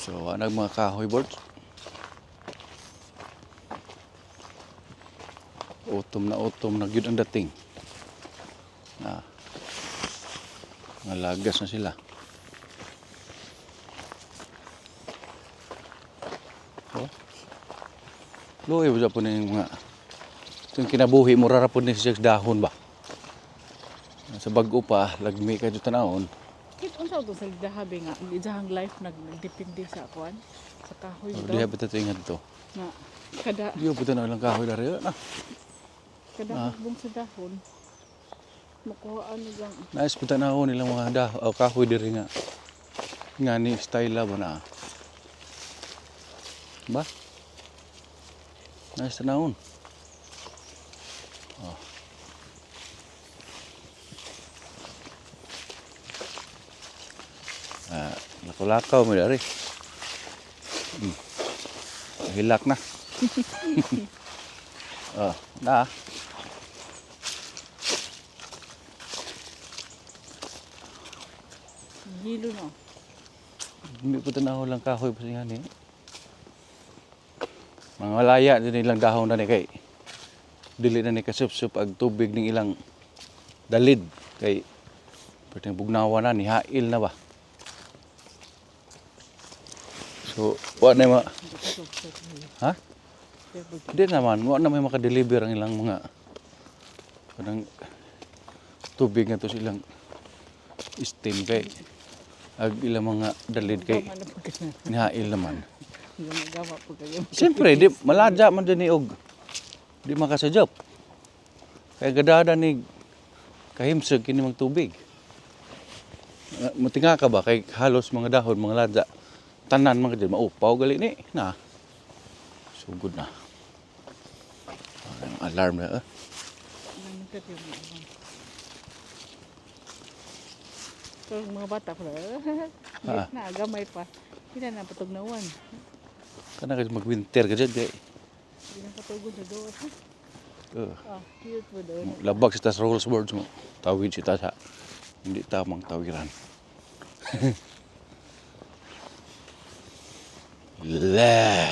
So, anag mga kahoy board. Utom na gyud ang dating. Mga lagas na sila. Oh. Luoy ba po na yung mga yung kinabuhi mo rarapod ni siya dahon ba? Sa bag-o pa, lagmi ka dito tanahon. Kit unsa to sa dahabi nga ijahang life nagdepende sa kuan sa kahoy Oh, daw. diha bitaw ingat to. Na kada Diyo puto na lang kahoy dari na. hubong sa dahon. Makuha ano gang Nais puto na ako nilang mga kahoy diri nga. Nga ni style ba na. Ba? Nais tanahon. Oh. Lakaw-lakaw mo dari. Hilak na. Oh, na. gilo no. Hindi po tanaw lang kahoy pa siya ni. Mga malaya din ilang dahon na ni kay. Dili na ni kasup-sup ag tubig ning ilang dalid kay perting bugnawa na ni hail na ba. So, wa na ha? Di naman, wa na may maka-deliver ang ilang mga kanang tubig nga to silang steam kay ag ilang mga dalid kay nihail naman. Gumagawa po kayo. Siyempre, di maladya man din og di makasadjop. Kaya gadada ni kahimsog kini mag tubig. Mutinga ka ba kay halos mga dahon, mga ladya tanan mga dyan maupaw gali ni na. Sugod na. Ang alarm na So, mga bata pala. Na gamay pa. Hindi na patugnawan. kana ka mag-winter ka dyan kay Hindi na patugod sa doon. Cute po doon. labag sa tas rolls boards mo. Tawid si sa hindi tamang tawiran. Le.